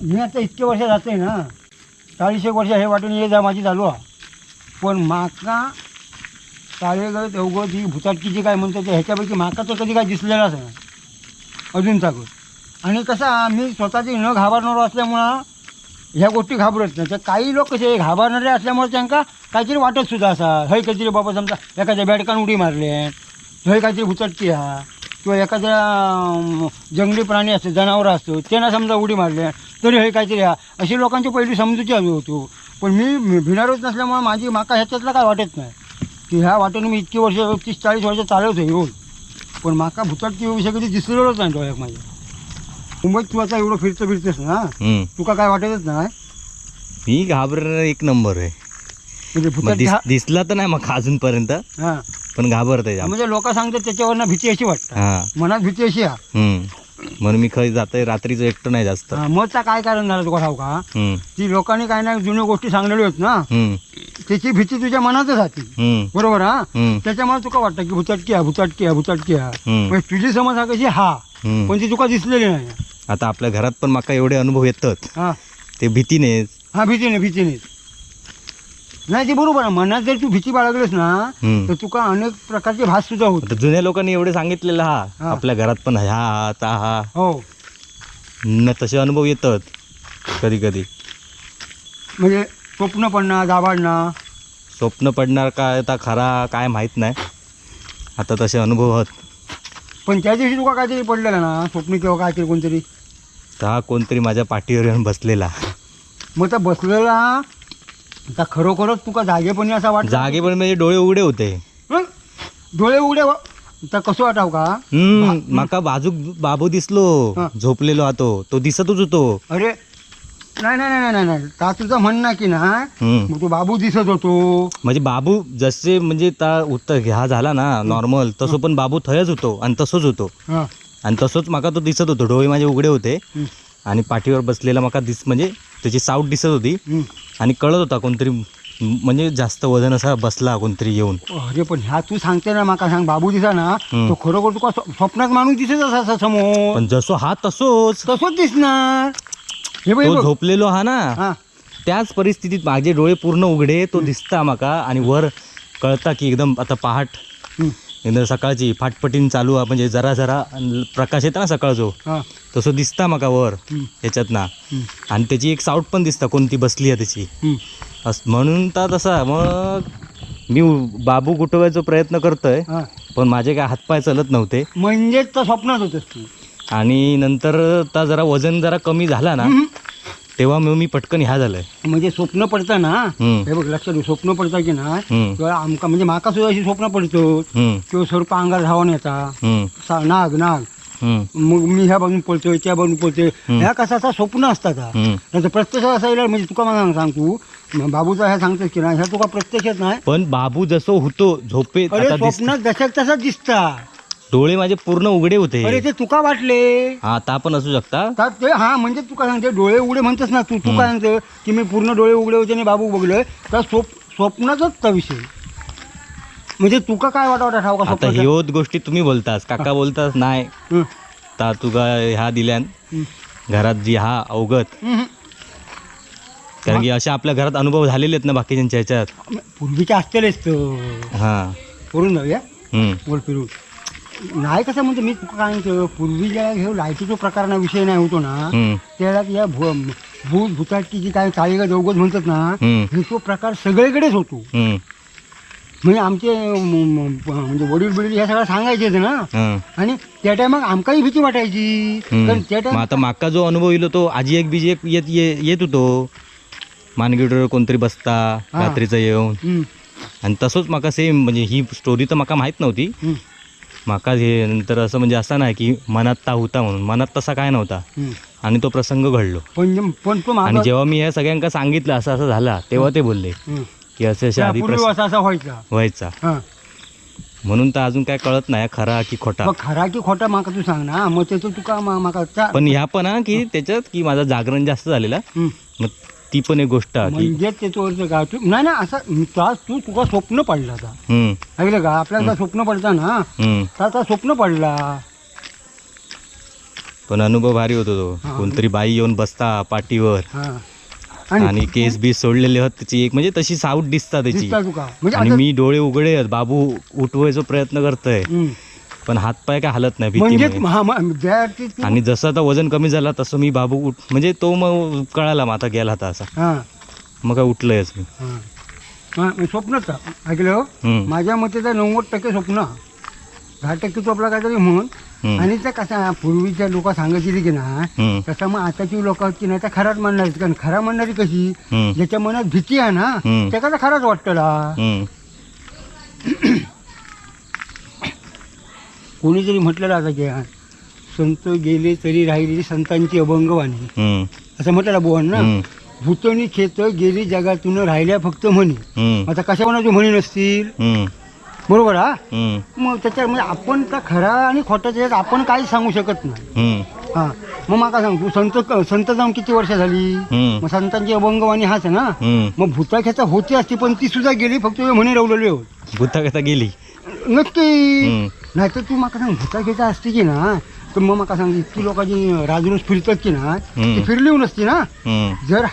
मी आता इतके वर्ष जाते ना 40 वर्ष हे वाटून ये जा माझी चालू आहे. पण माका काळेगळ देवगं जी भुताटकी जी काय म्हणतो ते ह्याच्यापैकी माका तर कधी काय दिसलेलाच नाही अजून तक. आणि कसा मी स्वतःची न घाबरणारो असल्यामुळं ह्या गोष्टी घाबरत नाही. तर काही लोक कसे घाबरणारे असल्यामुळे त्यांना काहीतरी वाटत सुद्धा असा हय काहीतरी बाबा समजा एखाद्या बेडकान उडी मारले हय काहीतरी भुताटकी हा किंवा एखाद्या जंगली प्राणी असतो जनावरं असतो त्यांना समजा उडी मारले तरी हे काहीतरी हा अशी लोकांची पहिली समजुती हवी होतो. पण मी भिणारच नसल्यामुळे माझी माका ह्याच्यातलं काय वाटत नाही की ह्या वाटेने मी इतकी वर्ष 30-40 वर्ष चालवत आहे रोज. पण माका भुताटकी विषय कधी दिसलेलंच नाही डोळ्यात माझ्या. मुंबईत तू आता एवढं फिरतेस ना तुका काय वाटतच नाही. मी घाबरणार एक नंबर आहे म्हणजे मग भुताटकी दिसला तर नाही मग अजूनपर्यंत हां पण घाबरतंय जाम. म्हणजे लोक सांगतात त्याच्यावरनं भीती अशी वाटतं हा मनात भीती अशी हा. म्हणून मी खरी जातोय रात्रीचं एकटं नाही जास्त. मगचा काय कारण झालं तुका ठाऊ का हम्म, ती लोकांनी काही ना जुन्या गोष्टी सांगलेल्या आहेत ना हम्म, त्याची भीती तुझ्या मनातच राहते हम्म, बरोबर हा. हम्म, त्याच्यामुळे तुका वाटतं की भुताटकी हा भुताटकी हा भुताटकी हा. हम्म, म्हणजे तुझी समज हा कशी हा हम्म. पण ती तुका दिसलेली नाही. आता आपल्या घरात पण माका एवढे अनुभव येतात हा ते भीतीनेच. हा भीतीने नाही ते बरोबर आहे. मनात जर तू भीती बाळगलीस ना हम्म. तर तुका अनेक प्रकारचे भास सुद्धा होत. आता जुन्या लोकांनी एवढे सांगितलेलं हा हा. आपल्या घरात पण हा ता हा हो न तसे अनुभव येतात कधी कधी. म्हणजे स्वप्न पडणं दाबाडणं स्वप्न पडणार काय आता खरा काय माहीत नाही आता तसे अनुभव आहेत. पण त्या दिवशी तुका काहीतरी पडलेलं ना स्वप्न किंवा काहीतरी कोणतरी तर हा कोणतरी माझ्या पाठीवर येऊन बसलेला. मग त्या बसलेला आता खरोखरच तुका जागेपणी असा वाटतं जागे पण म्हणजे डोळे उघडे होते. हं? डोळे उघडे आता कसं वाटाव का माका बाजूक बाबू दिसलो हा. झोपलेलो हातो तो दिसतच होतो. अरे नाही नाही नाही नाही नाही का तुझं म्हणणं की ना हम्म. मग तो बाबू दिसत होतो. म्हणजे बाबू जसे म्हणजे ता उत्तर ह्या झाला ना नॉर्मल तसं पण बाबू थयच होतो आणि तसंच होतो हां आणि तसंच माका तो दिसत होतो. डोळे माझे उघडे होते आणि पाठीवर बसलेला माका म्हणजे त्याची साऊट दिसत होती आणि कळत होता कोणतरी म्हणजे जास्त वजन असा बसला कोणतरी येऊन. अरे पण ह्या तू सांगते ना माका सांग बाबू दिसा ना तो खरोखर तुका स्वप्नात माणूस दिसत असा समोर पण जसो हा तसोच तसंच दिसणार. हे बघ तो झोपलेलो हा ना हां त्याच परिस्थितीत माझे डोळे पूर्ण उघडे तो दिसता माका आणि वर कळता की एकदम आता पहाट एकदम सकाळची फाटपटीन चालू आहे म्हणजे जरा जरा प्रकाश येता ना सकाळचो हां तसं दिसता माका वर ह्याच्यात ना आणि त्याची एक साऊट पण दिसता कोणती बसली आहे त्याची म्हणून तर तसा मग मी बाबू गुटवायचा प्रयत्न करतोय हां पण माझे काय हातपाय चलत नव्हते. म्हणजेच तर स्वप्नात होतस तू. आणि नंतर आता जरा वजन जरा कमी झाला ना तेव्हा मी पटकन ह्या झालंय. म्हणजे स्वप्न पडतं ना हे बघ लक्षात ठेव स्वप्न पडतं की ना किंवा आमका म्हणजे माका सुद्धा अशी स्वप्न पडतो किंवा स्वरूप अंगार धावून येता नाग नाग मग मी ह्या बाजून पळतोय त्या बाजून पळतोय ह्या कसा स्वप्न असतात. त्याचं प्रत्यक्ष असायला म्हणजे तुका मला सांग तू बाबूचा ह्या सांगतोस की ना ह्या तुका प्रत्यक्षात नाही पण बाबू जसं होतो झोपेत अरे आता स्वप्नात जशात तसाच दिसता. डोळे माझे पूर्ण उघडे होते. अरे ते तुका वाटले हा ता पण असू शकता. तर ते हा म्हणजे तुका सांगते डोळे उघडे म्हणतस ना तू काय सांगते की मी पूर्ण डोळे उघडे होते आणि बाबू बघलोय तर स्वप्नाचाच तो विषय. म्हणजे तुका काय वाटा ठाव का आता स्वप्नाचा? ह्योच गोष्टी तुम्ही बोलतास काका बोलतास नाही हं. ता तुका ह्या दिल्यान घरात जी हा अवगत कारण की अशा आपल्या घरात अनुभव झालेले आहेत ना बाकीच्यांच्या ह्याच्यात. पूर्वीच्या असतेलेच तर हा करून जाऊया हम्म. बोल फिरून नाही कसं म्हणजे मी तुका काय म्हणतो पूर्वी ज्या हे लाईटीचा प्रकार ना विषय नाही होतो ना हम्म. त्याला या भूत भूताटकी जी काय चाळीगा चौघत म्हणतात ना हम्म. हे तो प्रकार सगळीकडेच होतो. हम्म. म्हणजे आमचे म्हणजे वडील बिडील ह्या सगळं सांगायचे ना हं. आणि त्या टायमाक आमकाही भीती वाटायची कारण त्या मग टाइम आता माका जो अनुभव येलो तो आजी एक बीजी एक येत होतो मानगेडवर कोणतरी बसता रात्रीचं येऊन आणि तसंच माका सेम म्हणजे ही स्टोरी तर माका माहीत नव्हती. माका हे नंतर असं म्हणजे असं नाही की मनात ता होता म्हणून मनात तसा काय नव्हता आणि तो प्रसंग घडलो. पण तो आणि जेव्हा मी ह्या सगळ्यांना सांगितलं असं असं झाला तेव्हा ते बोलले की असे असे आधी पूर्वी असा व्हायचा व्हायचा. हां म्हणून तर अजून काय कळत नाही खरा की खोटा. मग खरा की खोटा माका तू सांग ना मग त्याचं तुका माका पण ह्या पण हा की त्याच्यात की माझं जागरण जास्त झालेला मग ती पण एक गोष्ट आहे की म्हणजे त्याच्यावरचं काय तू नाही ना असं तू तुका स्वप्न पडला आता हम्म, ऐकलं का आपल्याला स्वप्न पडता ना हम्म, तर आता स्वप्न पडला पण अनुभव भारी होतो तो. हा. कोणतरी बाई येऊन बसता पाठीवर हां आणि केस बीस सोडलेले आहेत त्याची एक म्हणजे तशी साऊट दिसता त्याची. दिसता तुका म्हणजे आणि आता- मी डोळे उघडे आहेत, बाबू उठवायचा प्रयत्न करतोय हम्म. पण हातपाय काय हालत नाही म्हणजे भीतीमुळे. ज्यावरती तू- आणि जसं आता वजन कमी झाला तसं मी बाबू म्हणजे तो मग कळाला मग आता गेला आता असा. हां मग काय उठलंयच मी. हां हां स्वप्नच ऐकलं हो? हम्म, माझ्या मते तर 90% स्वप्न, 10% तू आपला काहीतरी म्हण. हम्म, आणि त्या कसा पूर्वीच्या लोक सांगायची की ना हम्म, तसं मग आताची लोक की नाही त्या खराच म्हणणारी. कारण खरा म्हणणारी कशी, हम्म, ज्याच्या मनात भीती आहे ना हम्म. त्याला तर खराच वाटतं. हम्म, कोणी जरी म्हटलेलं आता की संत गेले तरी राहिलेली संतांची अभंगवाणी हम्म, असं म्हटलेलं बोवन ना. हम्म, भूतनी खेत गेली जगातून राहिल्या फक्त म्हणी. हम्म, आता कशा कोणाची म्हणी नसतील, हम्म, बरोबर हा. हम्म, मग त्याच्यामध्ये आपण त्या खरा आणि खोट्याच्या यात आपण काही सांगू शकत नाही. हम्म, हां मग मला सांग तू संत जाऊन किती वर्ष झाली. हम्म, मग संतांची अभंगवाणी हाच आहे ना. हम्म. मग भूताख्याचा होती असती पण ती सुद्धा गेली, फक्त म्हणे रवलेली होत भूता गेली. नक्की. हम्म, नाहीतर तू मला सांग भूताख्याचा असती की ना तर मग मला सांग इतकी लोकांची राजून फिरतात की ना ती फिरली नसती ना. हम्म, जर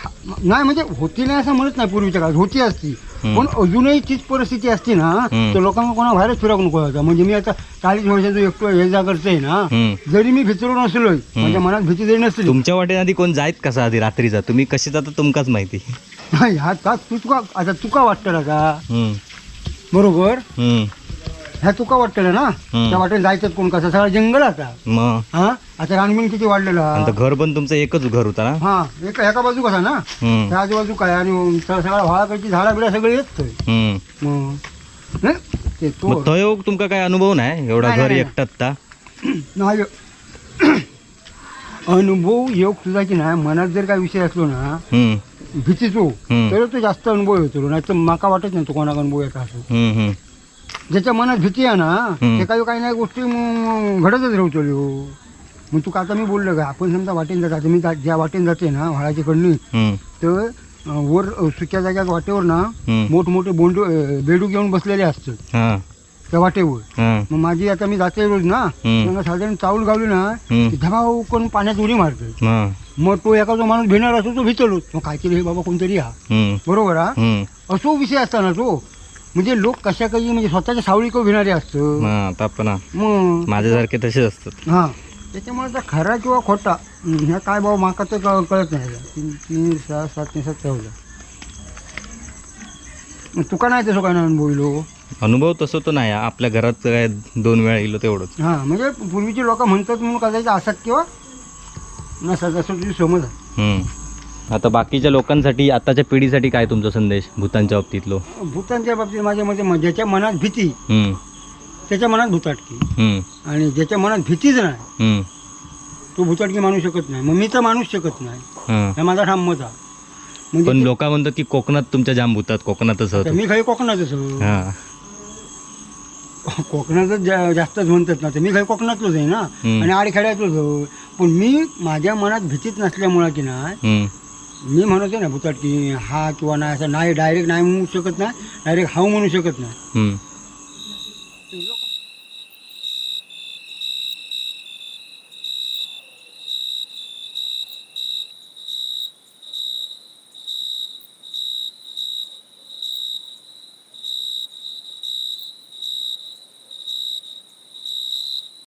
नाही म्हणजे होती नाही असं म्हणत नाही, पूर्वीच्या काळात होती असती पण अजूनही तीच परिस्थिती असती ना तर लोकांना कोणा बाहेरच फिरक नको व्हायचा. म्हणजे मी आता 40 वर्षाचं एकटो हे जा करतोय ना, हम्म. जरी मी भितरू नसलोय, माझ्या मनात भीती जरी नसली, तुमच्या वाटेन आधी कोण जायत कसा आधी रात्रीचा तुम्ही कशी जाता तुमकाच माहिती. ह्या का तुका आता तुका वाटतं ना का हम्म, बरोबर, हम्म, ह्या तुका वाटतं ना त्या वाटेने जायचं कोण कसं सगळं जंगल आता. मग हा आता रानबिन किती वाढलेलं आणि हा. तर घर पण तुमचं एकच घर होता ना. हा एका बाजू कसा ना हम्म, त्या आजूबाजू काय आणि सगळ्या व्हाळाकडची झाडा बिडा सगळे येतोय. हम्म. मग नाही ते तो मग तो योग तुमका काय अनुभव नाही एवढा नाही, घर नाही, एकटात ता. नाही अनुभव योग तुझा की नाही मनात जर काय विषय असलो ना हम्म, भीतीचो हम्म. तर तो जास्त अनुभव येतो. नाही तर माका वाटत नाही तो कोणाक अनुभव येतो असं. हम्म, हम्म, ज्याच्या मनात भीती आहे ना हम्म. ते काही काही नाही गोष्टी घडतच राहतो. मग तू आता मी बोललो का आपण समजा वाटेन जाता मी ज्या वाटेन जाते ना व्हाळाची कडणी हम्म, तर वर सुक्या जाग्यात वाटेवर ना हम्म. मोठमोठे बेडूक घेऊन बसलेले असतात हा, त्या वाटेवर. हा, मग माझी आता मी जाते रोज ना त्यांना साधारण चावल गावली ना हम्म. की धबाव करून पाण्यात उडी मारते. हा, मग तो एका जो माणूस भिणार असतो तो भितलोच. मग काहीतरी हे बाबा कोणतरी हा हम्म, बरोबर हा हम्म. असो विषय असताना तो म्हणजे लोक कशा काही म्हणजे स्वतःच्या सावळीकडे भिणारे असतं. हा, आता पण मग माझ्यासारखे तसेच असतात. हां त्याच्यामुळे त्या खरा किंवा खोटा ह्या काय भाऊ माका तर कळत नाही. 3 6 7 7 14 मग तुका नाही तसं काय नाही अनुभवलो. अनुभव तसं तर नाही आपल्या घरात काय 2 वेळा येलो तेवढंच. हां म्हणजे पूर्वीची लोक म्हणतात म्हणून कदाचित असत किंवा नसत असं तुझी समज आहे. हम्म. आता बाकीच्या लोकांसाठी आताच्या पिढीसाठी काय तुमचा संदेश भूतांच्या बाबतीतलो. भूतांच्या बाबतीत माझ्या मते ज्याच्या मनात भीती हम्म, त्याच्या मनात भूताटकी, हम्म, आणि ज्याच्या मनात भीतीच नाही हम्म, तो भूताटकी मानू शकत नाही. मग मी तर मानूच शकत नाही, हा. हा माझा ठाम मत आहे. पण म्हणजे लोक म्हणतात की कोकणात तुमच्या जाम भूतात कोकणातच होत. मी काही कोकणातच हो. हा, कोकणातच जास्तच म्हणतात ना. तर मी काही कोकणातलोच आहे ना हम्म. आणि आडखेड्यातलोच हो. पण मी माझ्या मनात भीतीच नसल्यामुळं की नाही हम्म, मी म्हणतो ना भूताट की हा किंवा नाही असं नाही डायरेक्ट नाही म्हणू शकत नाही, डायरेक्ट हाव म्हणू शकत नाही. हम्म.